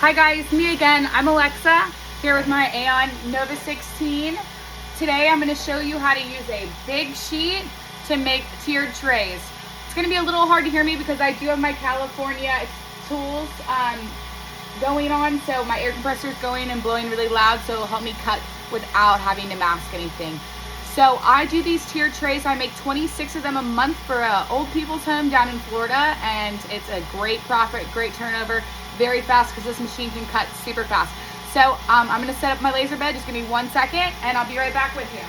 Hi guys, me again. I'm Alexa here with my AEON Nova 16. Today I'm going to show you how to use a big sheet to make tiered trays. It's going to be a little hard to hear me because I do have my California tools going on, so my air compressor is going and blowing really loud, so it'll help me cut without having to mask anything. So I do these tiered trays. I make 26 of them a month for an old people's home down in Florida, and it's a great profit, great turnover, very fast because this machine can cut super fast. So I'm going to set up my laser bed. Just give me 1 second and I'll be right back with you.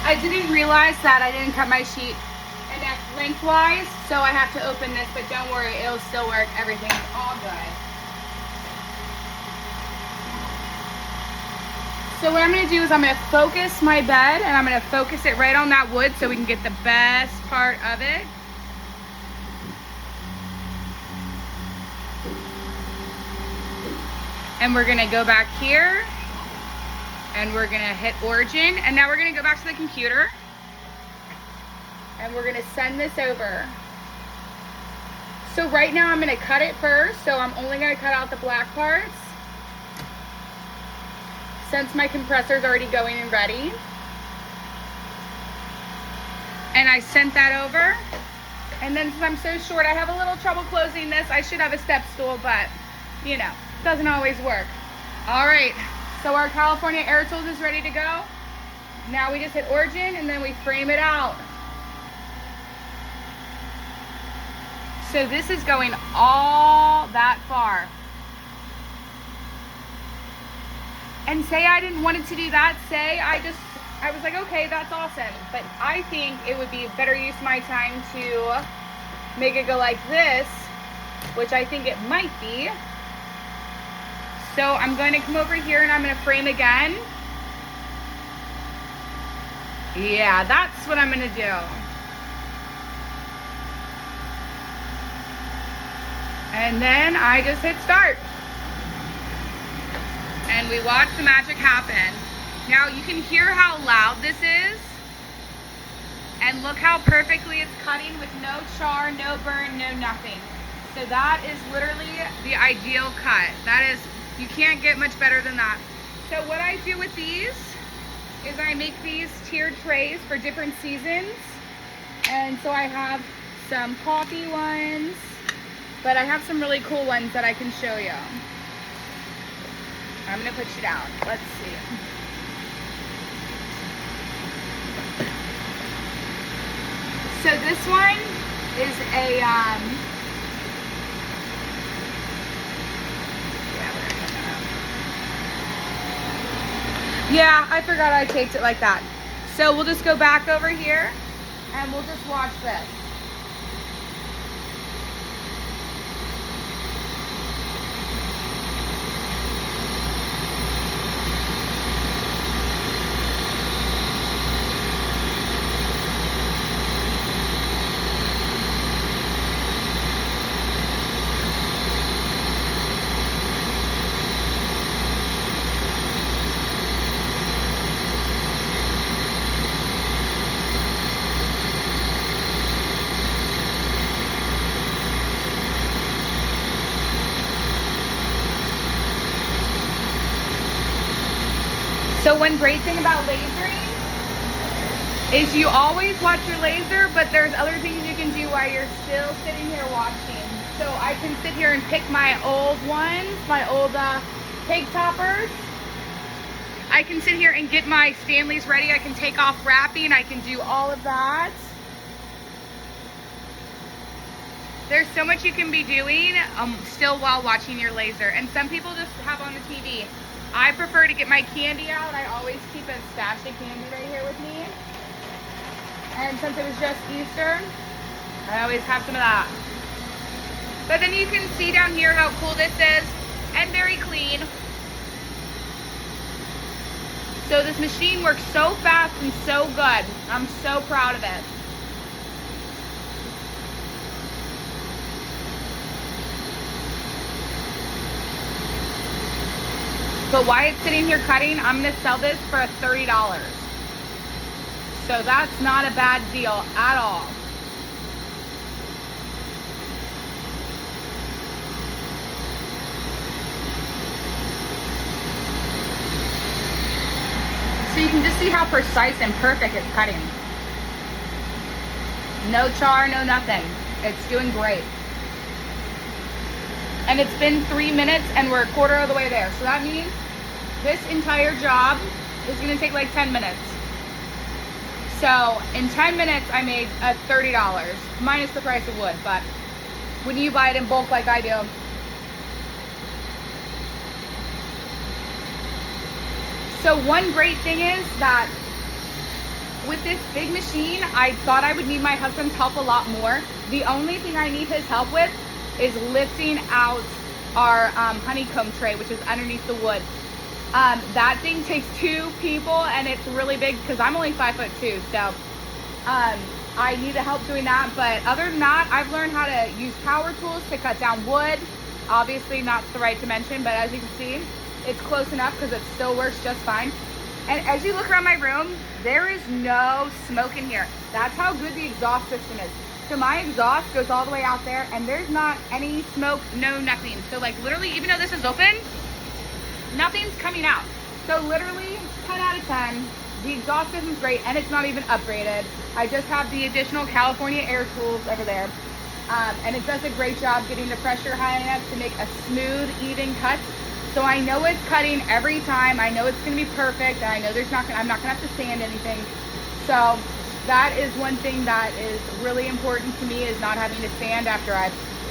I didn't realize that I didn't cut my sheet enough lengthwise, so I have to open this, but don't worry, it'll still work. Everything's all good. So what I'm going to do is I'm going to focus my bed, and I'm going to focus it right on that wood so we can get the best part of it. And we're going to go back here. And we're gonna hit origin, and now we're gonna go back to the computer and we're gonna send this over. So right now I'm gonna cut it first, so I'm only gonna cut out the black parts since my compressor's already going and ready. And I sent that over, and then since I'm so short, I have a little trouble closing this. I should have a step stool, but you know, it doesn't always work. All right. So our California air tools is ready to go. Now we just hit origin and then we frame it out. So this is going all that far. And say I didn't want it to do that, say I was like, okay, that's awesome. But I think it would be better use of my time to make it go like this, which I think it might be. So I'm going to come over here and I'm going to frame again. Yeah, that's what I'm going to do. And then I just hit start. And we watch the magic happen. Now you can hear how loud this is. And look how perfectly it's cutting with no char, no burn, no nothing. So that is literally the ideal cut. That is, you can't get much better than that. So what I do with these is I make these tiered trays for different seasons. And so I have some coffee ones, but I have some really cool ones that I can show you. I'm gonna put you down. Let's see. So this one is a, yeah, I forgot I taped it like that. So we'll just go back over here and we'll just watch this. So one great thing about lasering is you always watch your laser, but there's other things you can do while you're still sitting here watching. So I can sit here and pick my old ones, my old pig toppers. I can sit here and get my Stanleys ready. I can take off wrapping. I can do all of that. There's so much you can be doing still while watching your laser. And some people just have on the TV. I prefer to get my candy out. I always keep a stash of candy right here with me. And since it was just Easter, I always have some of that. But then you can see down here how cool this is and very clean. So this machine works so fast and so good. I'm so proud of it. But while it's sitting here cutting, I'm gonna sell this for $30. So that's not a bad deal at all. So you can just see how precise and perfect it's cutting. No char, no nothing. It's doing great. And it's been 3 minutes and we're a quarter of the way there. So that means this entire job is gonna take like 10 minutes. So in 10 minutes, I made $30, minus the price of wood. But when you buy it in bulk like I do, so one great thing is that with this big machine, I thought I would need my husband's help a lot more. The only thing I need his help with is lifting out our honeycomb tray, which is underneath the wood. That thing takes 2 people and it's really big because I'm only 5'2", so I need help doing that. But other than that, I've learned how to use power tools to cut down wood. Obviously not the right dimension, but as you can see, it's close enough because it still works just fine. And as you look around my room, there is no smoke in here. That's how good the exhaust system is. So my exhaust goes all the way out there and there's not any smoke, no nothing. So like literally, even though this is open, nothing's coming out. So literally 10 out of 10. The exhaust system's great and it's not even upgraded. I just have the additional California air tools over there. And it does a great job getting the pressure high enough to make a smooth, even cut. So I know it's cutting every time. I know it's gonna be perfect. And I know I'm not gonna have to sand anything. So that is one thing that is really important to me, is not having to sand after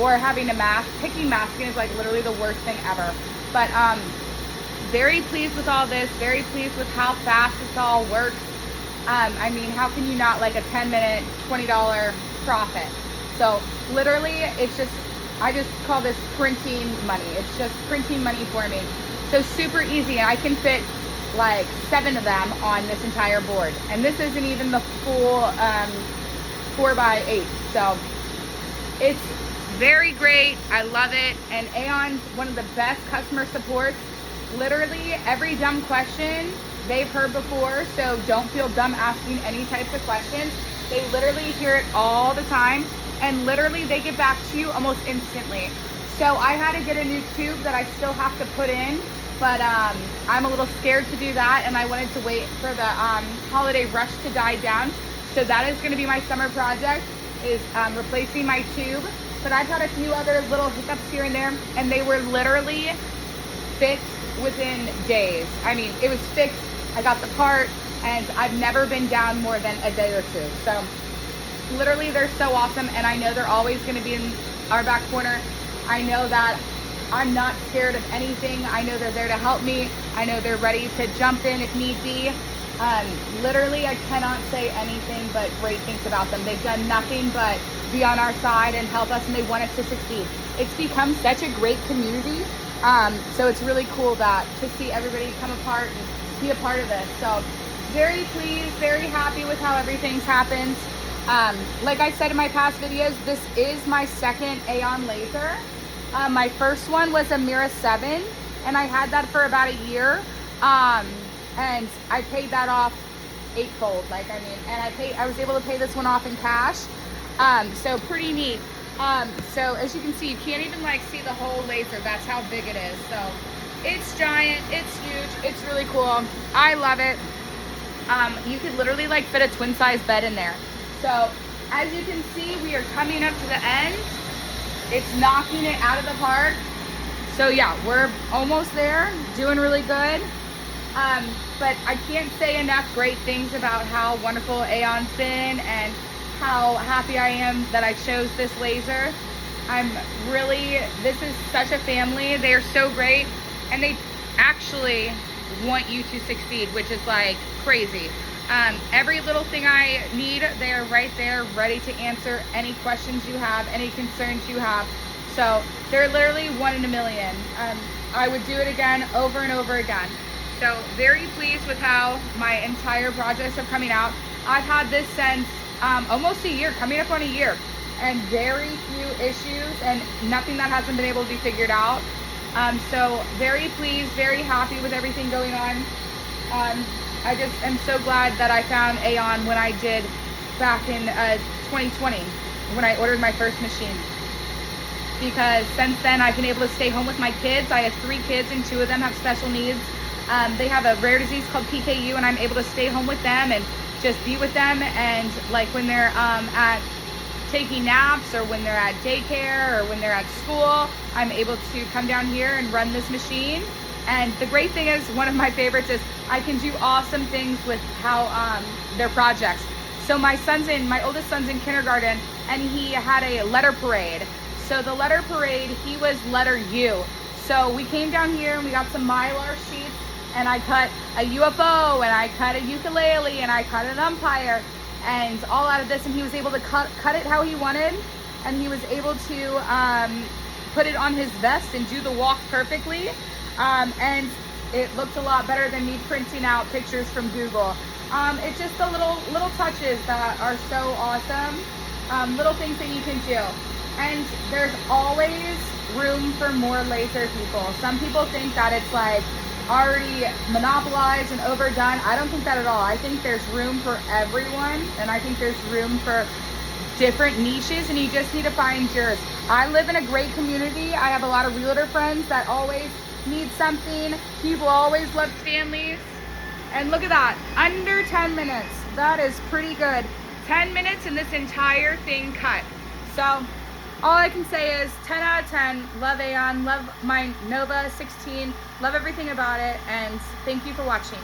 or having to mask. Picking masking is like literally the worst thing ever. But very pleased with all this, very pleased with how fast this all works. I mean, how can you not like a 10-minute, $20 profit? So literally, it's just, I just call this printing money. It's just printing money for me. So super easy, and I can fit like 7 of them on this entire board. And this isn't even the full 4x8. So it's very great. I love it. And AEON's one of the best customer supports. Literally every dumb question they've heard before, so don't feel dumb asking any types of questions. They literally hear it all the time, and literally they get back to you almost instantly. So I had to get a new tube that I still have to put in, but I'm a little scared to do that, and I wanted to wait for the holiday rush to die down. So that is going to be my summer project, is replacing my tube. But I've had a few other little hiccups here and there, and they were literally fixed within days. I mean, it was fixed, I got the part, and I've never been down more than a day or two. So literally they're so awesome, and I know they're always going to be in our back corner. I know that I'm not scared of anything. I know they're there to help me. I know they're ready to jump in if need be. Literally, I cannot say anything but great things about them. They've done nothing but be on our side and help us, and they want us to succeed. It's become such a great community. So it's really cool to see everybody come apart and be a part of this. So very pleased, very happy with how everything's happened. Like I said in my past videos, this is my second AEON laser. My first one was a Mira 7, and I had that for about a year. And I paid that off 8-fold. And I was able to pay this one off in cash. So pretty neat. So as you can see, you can't even like see the whole laser. That's how big it is. So it's giant, it's huge, it's really cool. I love it. You could literally like fit a twin size bed in there. So as you can see, we are coming up to the end. It's knocking it out of the park. So yeah, we're almost there, doing really good. But I can't say enough great things about how wonderful AEON's been and how happy I am that I chose this laser. This is such a family. They are so great. And they actually want you to succeed, which is like crazy. Every little thing I need, they're right there ready to answer any questions you have, any concerns you have. So they're literally 1 in a million. I would do it again over and over again. So very pleased with how my entire projects are coming out. I've had this since almost a year, coming up on a year, and very few issues and nothing that hasn't been able to be figured out. So very pleased, very happy with everything going on. I just am so glad that I found AEON when I did back in 2020 when I ordered my first machine. Because since then I've been able to stay home with my kids. I have 3 kids and 2 of them have special needs. They have a rare disease called PKU, and I'm able to stay home with them and just be with them. And like when they're at taking naps, or when they're at daycare, or when they're at school, I'm able to come down here and run this machine. And the great thing is, one of my favorites is I can do awesome things with how their projects. So my oldest son's in kindergarten, and he had a letter parade. So the letter parade, he was letter U. So we came down here and we got some Mylar sheets, and I cut a UFO, and I cut a ukulele, and I cut an umpire, and all out of this. And he was able to cut it how he wanted, and he was able to put it on his vest and do the walk perfectly. And it looked a lot better than me printing out pictures from Google. It's just the little touches that are so awesome, little things that you can do. And there's always room for more laser people. Some people think that it's like already monopolized and overdone. I don't think that at all. I think there's room for everyone, and I think there's room for different niches, and you just need to find yours. I live in a great community. I have a lot of realtor friends that always need something. People always love Stanleys. And look at that, under 10 minutes. That is pretty good. 10 minutes and this entire thing cut. So all I can say is 10 out of 10. Love AEON, love my Nova 16, love everything about it, and thank you for watching.